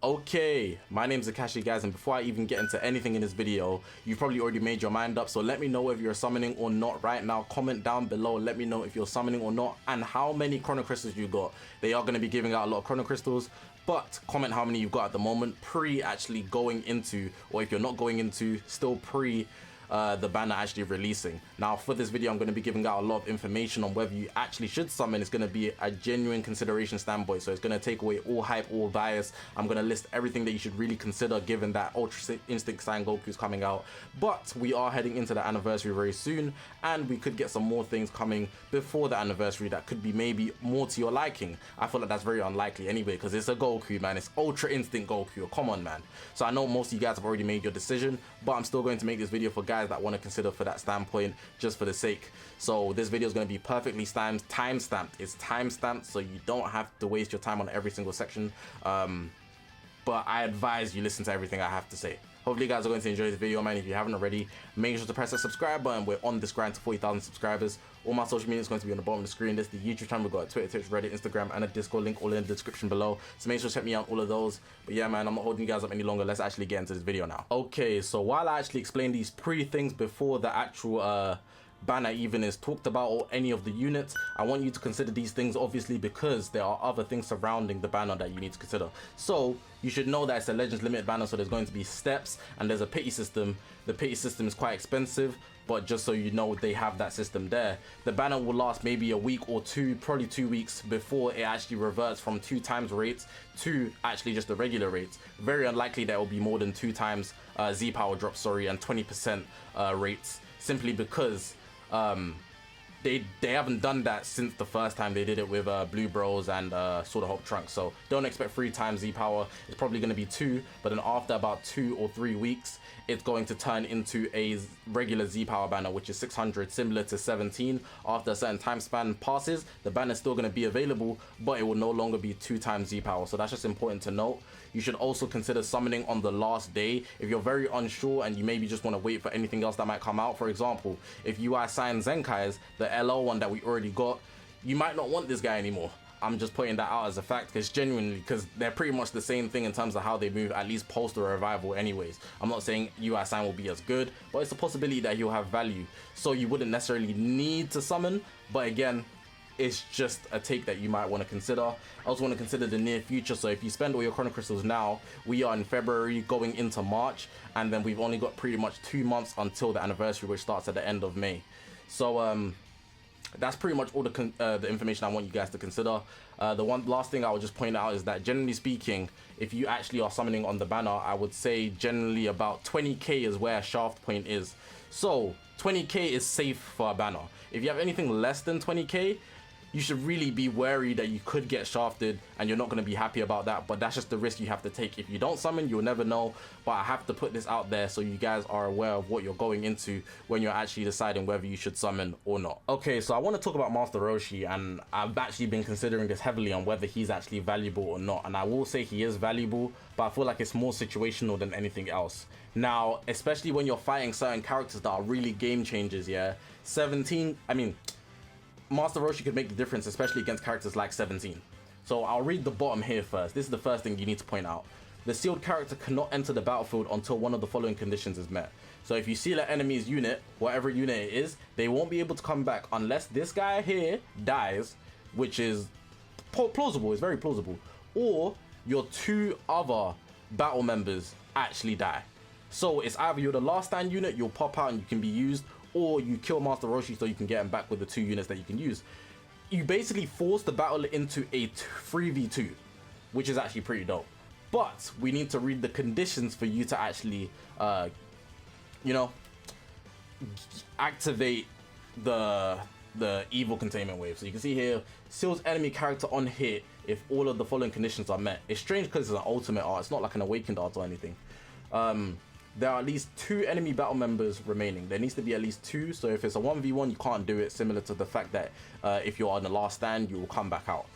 Okay, my name's Zakashi, guys, and before I even get into anything in this video, you've probably already made your mind up, so let me know if you're summoning or not right now. Comment down below, let me know if you're summoning or not, and how many chrono crystals you got. They are going to be giving out a lot of chrono crystals, but comment how many you've got at the moment, pre actually going into, or if you're not going into, still pre the banner actually releasing. Now for this video I'm going to be giving out a lot of information on whether you actually should summon. It's going to be a genuine consideration standpoint, so it's going to take away all hype, all bias. I'm going to list everything that you should really consider given that Ultra Instinct Sign Goku is coming out, but we are heading into the anniversary very soon and we could get some more things coming before the anniversary that could be maybe more to your liking. I feel like that's very unlikely anyway because it's a Goku, man. It's Ultra Instinct Goku, come on, man. So I know most of you guys have already made your decision, but I'm still going to make this video for guys that want to consider for that standpoint, just for the sake. So this video is going to be perfectly time-stamped. It's time-stamped, so you don't have to waste your time on every single section. But I advise you listen to everything I have to say. Hopefully you guys are going to enjoy this video, man. If you haven't already, make sure to press the subscribe button. We're on this grind to 40,000 subscribers. All my social media is going to be on the bottom of the screen. This is the YouTube channel. We've got a Twitter, Twitch, Reddit, Instagram, and a Discord link all in the description below. So make sure to check me out all of those. But yeah, man, I'm not holding you guys up any longer. Let's actually get into this video now. Okay, so while I actually explain these things before the actual banner even is talked about or any of the units, I want you to consider these things obviously because there are other things surrounding the banner that you need to consider. So you should know that it's a Legends limited banner, so there's going to be steps and there's a pity system. The pity system is quite expensive, but just so you know, they have that system there. The banner will last maybe a week or two, probably 2 weeks before it actually reverts from 2 times rates to actually just the regular rates. Very unlikely that it will be more than 2 times Z power drop, sorry, and 20% rates, simply because they haven't done that since the first time they did it with Blue Bros and Sword of Hope Trunks. So don't expect 3 times Z power. It's probably going to be 2, but then after about 2 or 3 weeks it's going to turn into a regular Z power banner, which is 600, similar to 17. After a certain time span passes, the banner is still going to be available, but it will no longer be 2 times Z power. So that's just important to note. You should also consider summoning on the last day if you're very unsure and you maybe just want to wait for anything else that might come out. For example, if you are signed Zenkai's, the LO one that we already got, you might not want this guy anymore. I'm just pointing that out as a fact because genuinely, because they're pretty much the same thing in terms of how they move, at least post the revival anyways. I'm not saying UI sign will be as good, but it's a possibility that he'll have value, so you wouldn't necessarily need to summon. But again, it's just a take that you might want to consider. I also want to consider the near future. So if you spend all your chrono crystals now, we are in February going into March, and then we've only got pretty much 2 months until the anniversary, which starts at the end of May. So that's pretty much all the information I want you guys to consider. The one last thing I would just point out is that generally speaking, if you actually are summoning on the banner, I would say generally about 20k is where a shaft point is. So 20k is safe for a banner. If you have anything less than 20k, you should really be wary that you could get shafted and you're not going to be happy about that, but that's just the risk you have to take. If you don't summon, you'll never know, but I have to put this out there so you guys are aware of what you're going into when you're actually deciding whether you should summon or not. Okay, so I want to talk about Master Roshi, and I've actually been considering this heavily on whether he's actually valuable or not, and I will say he is valuable, but I feel like it's more situational than anything else. Now, especially when you're fighting certain characters that are really game changers, yeah? Master Roshi could make the difference, especially against characters like 17. So I'll read the bottom here first. This is the first thing you need to point out. The sealed character cannot enter the battlefield until one of the following conditions is met. So if you seal an enemy's unit, whatever unit it is, they won't be able to come back unless this guy here dies, which is plausible, it's very plausible, or your 2 other battle members actually die. So it's either you're the last stand unit, you'll pop out and you can be used, or you kill Master Roshi so you can get him back with the 2 units that you can use. You basically force the battle into a 3v2, which is actually pretty dope. But we need to read the conditions for you to actually, activate the evil containment wave. So you can see here, seals enemy character on hit if all of the following conditions are met. It's strange because it's an ultimate art. It's not like an awakened art or anything. There are at least 2 enemy battle members remaining. There needs to be at least 2, so if it's a 1v1 you can't do it, similar to the fact that if you're on the last stand you will come back out.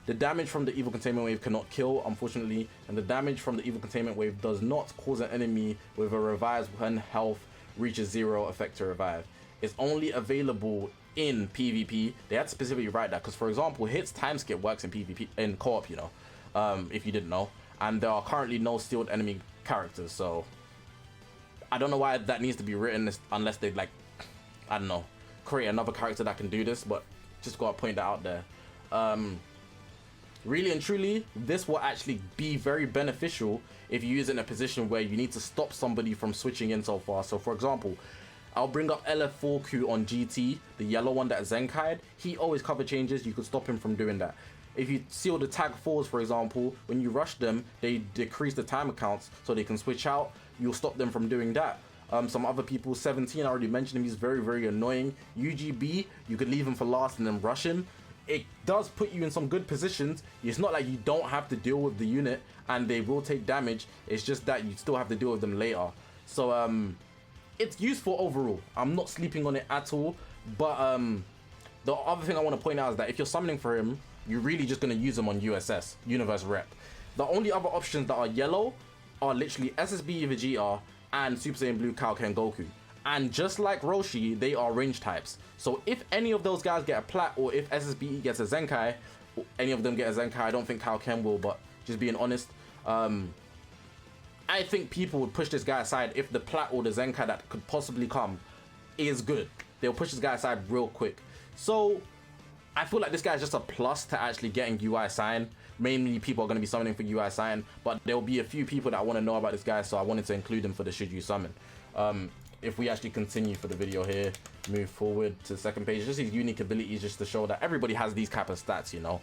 The damage from the evil containment wave cannot kill, unfortunately, and the damage from the evil containment wave does not cause an enemy with a revive when health reaches 0 effect to revive. It's only available in PvP. They had to specifically write that because, for example, hits time skip works in PvP, in co-op, you know, if you didn't know. and there are currently no sealed enemy characters, so I don't know why that needs to be written unless they, like, I don't know, create another character that can do this, but just gotta point that out there. Really and truly, this will actually be very beneficial if you use it in a position where you need to stop somebody from switching in so far. So for example, I'll bring up LF4Q on GT, the yellow one that Zenkai'd. He always cover changes, you could stop him from doing that. If you seal the tag 4s, for example, when you rush them, they decrease the timer counts so they can switch out. You'll stop them from doing that. Some other people, 17, I already mentioned him, he's very, very annoying. UGB, you could leave him for last and then rush him. It does put you in some good positions. It's not like you don't have to deal with the unit and they will take damage. It's just that you still have to deal with them later. So it's useful overall. I'm not sleeping on it at all. But the other thing I want to point out is that if you're summoning for him, you're really just going to use him on USS, Universe Rep. The only other options that are yellow are literally SSB Vegeta and Super Saiyan Blue Kaioken Goku. And just like Roshi, they are range types. So if any of those guys get a Plat, or if SSBE gets a Zenkai, any of them get a Zenkai, I don't think Kaioken will, but just being honest, I think people would push this guy aside if the Plat or the Zenkai that could possibly come is good. They'll push this guy aside real quick. So I feel like this guy is just a plus to actually getting UI sign. Mainly people are going to be summoning for UI sign, but there will be a few people that want to know about this guy, so I wanted to include him for the should you summon. If we actually continue for the video here, move forward to the second page, just his unique abilities, just to show that everybody has these type of stats, you know.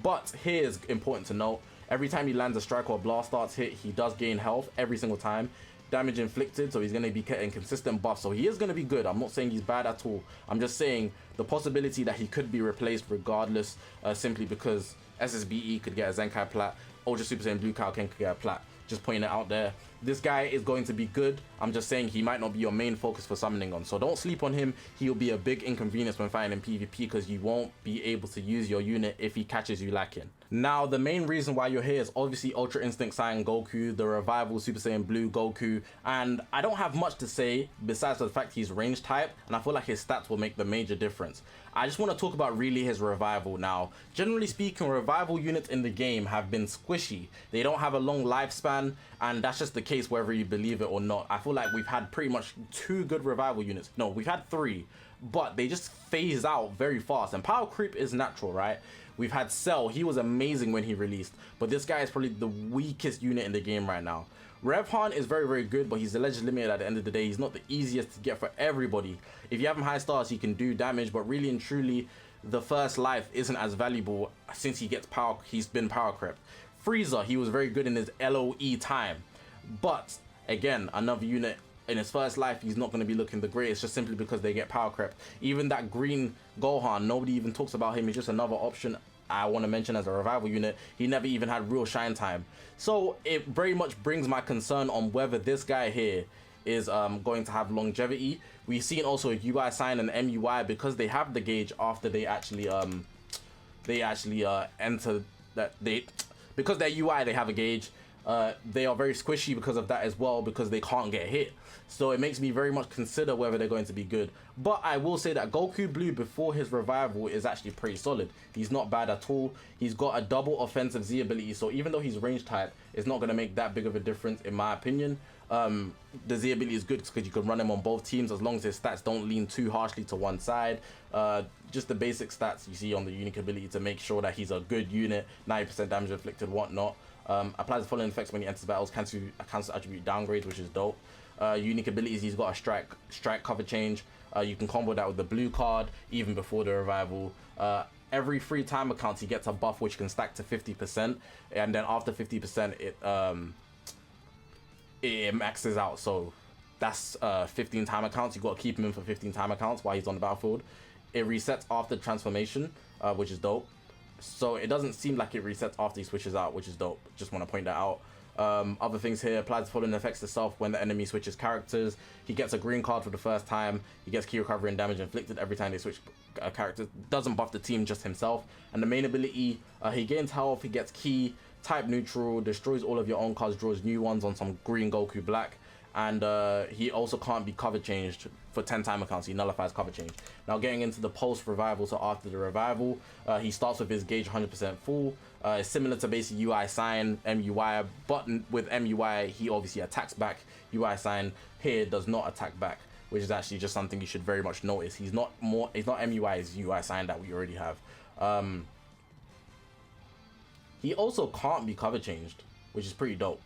But here's important to note: every time he lands a strike or blast starts hit, he does gain health every single time. Damage inflicted, so he's going to be getting consistent buff, so he is going to be good. I'm not saying he's bad at all. I'm just saying the possibility that he could be replaced regardless, simply because SSBE could get a Zenkai Plat, Ultra Super Saiyan Blue Kaioken could get a Plat. Just pointing it out there. This guy is going to be good. I'm just saying he might not be your main focus for summoning on. So don't sleep on him. He'll be a big inconvenience when fighting in PvP because you won't be able to use your unit if he catches you lacking. Now, the main reason why you're here is obviously Ultra Instinct Saiyan Goku, the Revival Super Saiyan Blue Goku, and I don't have much to say besides the fact he's range type, and I feel like his stats will make the major difference. I just want to talk about really his Revival now. Generally speaking, Revival units in the game have been squishy. They don't have a long lifespan, and that's just the case whether you believe it or not. I feel like we've had pretty much 2 good Revival units. No, we've had 3, but they just phase out very fast, and power creep is natural, right? We've had Cell, he was amazing when he released, but this guy is probably the weakest unit in the game right now. Revhan is very, very good, but he's alleged limited at the end of the day. He's not the easiest to get for everybody. If you have him high stars, he can do damage, but really and truly, the first life isn't as valuable since he gets power. He's been power crept. Frieza, he was very good in his LOE time, but again, another unit in his first life, he's not going to be looking the greatest just simply because they get power crept. Even that green Gohan, nobody even talks about him. He's just another option I want to mention as a Revival unit. He never even had real shine time. So it very much brings my concern on whether this guy here is going to have longevity. We've seen also a UI sign and MUI because they have the gauge after they actually enter that because their UI they have a gauge. They are very squishy because of that as well, because they can't get hit. So it makes me very much consider whether they're going to be good. But I will say that Goku Blue before his Revival is actually pretty solid. He's not bad at all. He's got a double offensive Z ability, so even though he's range type, it's not going to make that big of a difference in my opinion. The Z ability is good because you can run him on both teams as long as his stats don't lean too harshly to one side. Just the basic stats you see on the unique ability to make sure that he's a good unit, 90% damage inflicted, whatnot. Applies the following effects when he enters battles, cancel attribute downgrades, which is dope. Unique abilities, he's got a strike cover change. You can combo that with the blue card even before the Revival. Every free timer counts, he gets a buff which can stack to 50%, and then after 50% it maxes out. So that's 15 timer counts. You got to keep him in for 15 timer counts while he's on the battlefield. It resets after transformation, which is dope. So it doesn't seem like it resets after he switches out, which is dope. Just want to point that out. Other things here: applies the following effects to self when the enemy switches characters. He gets a green card for the first time. He gets key recovery and damage inflicted every time they switch characters. Doesn't buff the team, just himself. And the main ability, he gains health, he gets key, type neutral, destroys all of your own cards, draws new ones on some green Goku Black. and he also can't be cover changed for 10 time accounts. He nullifies cover change. Now getting into the post revival, so after the revival, he starts with his gauge 100% full. It's similar to basic UI sign, MUI, but with MUI he obviously attacks back. UI sign here does not attack back, which is actually just something you should very much notice. He's not MUI, it's UI sign that we already have. He also can't be cover changed, which is pretty dope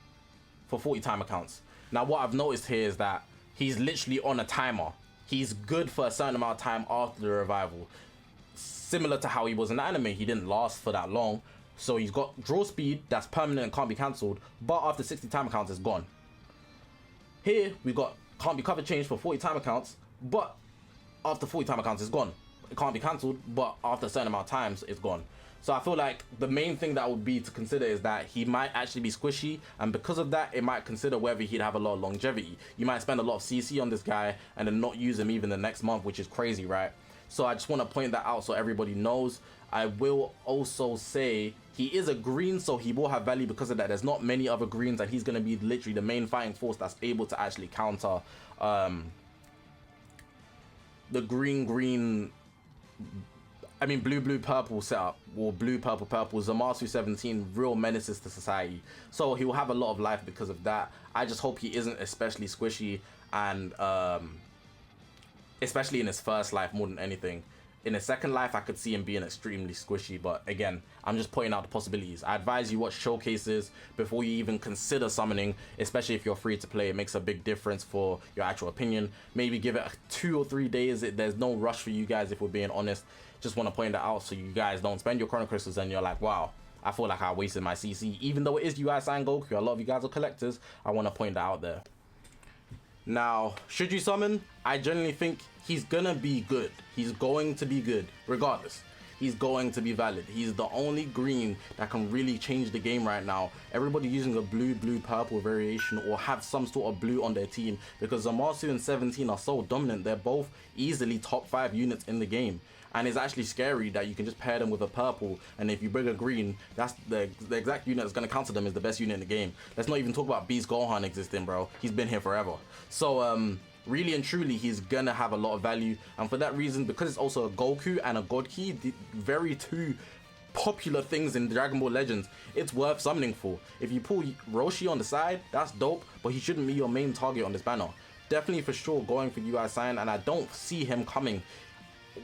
for 40 time accounts. Now what I've noticed here is that he's literally on a timer. He's good for a certain amount of time after the revival. Similar to how he was in the anime, he didn't last for that long. So he's got draw speed that's permanent and can't be cancelled, but after 60 time accounts it's gone. Here we got can't be cover changed for 40 time accounts, but after 40 time accounts it's gone. It can't be cancelled, but after a certain amount of times it's gone. So I feel like the main thing that would be to consider is that he might actually be squishy, and because of that it might consider whether he'd have a lot of longevity. You might spend a lot of CC on this guy and then not use him even the next month, which is crazy, right? So I just want to point that out so everybody knows. I will also say he is a green, so he will have value because of that. There's not many other greens, and he's going to be literally the main fighting force that's able to actually counter the green blue purple setup, or blue purple Zamasu 17, real menaces to society. So he will have a lot of life because of that. I just hope he isn't especially squishy, and especially in his first life more than anything. In his second life I could see him being extremely squishy, but again, I'm just pointing out the possibilities. I advise you watch showcases before you even consider summoning, especially if you're free to play. It makes a big difference for your actual opinion. Maybe give it 2 or 3 days. There's no rush for you guys, if we're being honest. Just want to point that out so you guys don't spend your chrono crystals and you're like, wow, I feel like I wasted my CC. Even though it is UI sign Goku, a lot of you guys are collectors. I want to point that out there. Now, should you summon? I generally think he's gonna be good. He's going to be good, regardless. He's going to be valid. He's the only green that can really change the game right now. Everybody using a blue, purple variation, or have some sort of blue on their team, because Zamasu and 17 are so dominant. They're both easily top 5 units in the game. And it's actually scary that you can just pair them with a purple, and if you bring a green, that's the exact unit that's going to counter them is the best unit in the game. Let's not even talk about Beast Gohan existing, bro. He's been here forever. So really and truly, he's gonna have a lot of value, and for that reason, because it's also a Goku and a God Key, the very two popular things in Dragon Ball Legends, it's worth summoning for. If you pull Roshi on the side, that's dope, but he shouldn't be your main target on this banner. Definitely for sure going for UI sign, and I don't see him coming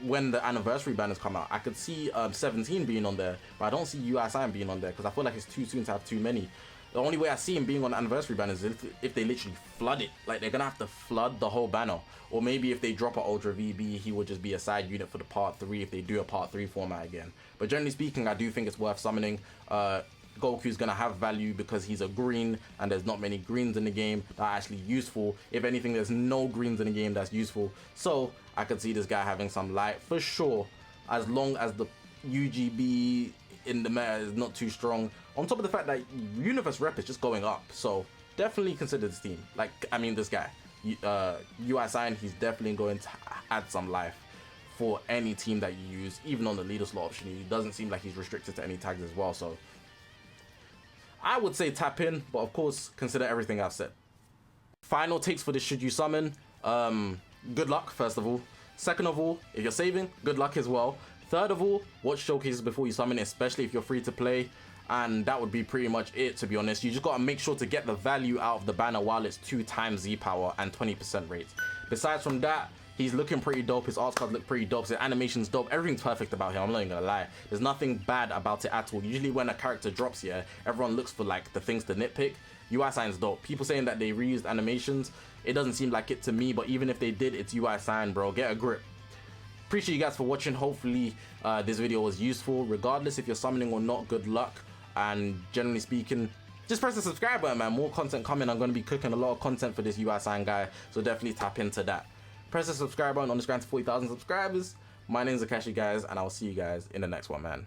when the anniversary banners come out. I could see 17 being on there, but I don't see UI sign being on there because I feel like it's too soon to have too many. The only way I see him being on the anniversary banners is if they literally flood it. Like, they're gonna have to flood the whole banner. Or maybe if they drop an Ultra VB, he would just be a side unit for the part 3 if they do a part 3 format again. But generally speaking, I do think it's worth summoning. Goku's gonna have value because he's a green, and there's not many greens in the game that are actually useful. If anything, there's no greens in the game that's useful. So I could see this guy having some light for sure, as long as the UGB in the meta is not too strong. On top of the fact that universe rep is just going up, so definitely consider this team. Like, I mean, this guy, UI sign, he's definitely going to add some life for any team that you use, even on the leader slot option. He doesn't seem like he's restricted to any tags as well, so I would say tap in, but of course consider everything I've said. Final takes for this should you summon. Good luck, first of all. Second of all, if you're saving, good luck as well. Third of all, watch showcases before you summon, especially if you're free to play. And that would be pretty much it, to be honest. You just gotta make sure to get the value out of the banner while it's 2 times Z power and 20% rates. Besides from that, he's looking pretty dope. His art cards look pretty dope. His animation's dope. Everything's perfect about him. I'm not even gonna lie. There's nothing bad about it at all. Usually when a character drops here, everyone looks for like the things to nitpick. UI sign's dope. People saying that they reused animations, it doesn't seem like it to me, but even if they did, it's UI sign, bro. Get a grip. Appreciate you guys for watching. Hopefully this video was useful. Regardless if you're summoning or not, good luck. And generally speaking, just press the subscribe button, man. More content coming. I'm going to be cooking a lot of content for this UI sign guy, so definitely tap into that. Press the subscribe button on this grind to 40,000 subscribers. My name's Zakashi, guys, and I'll see you guys in the next one, man.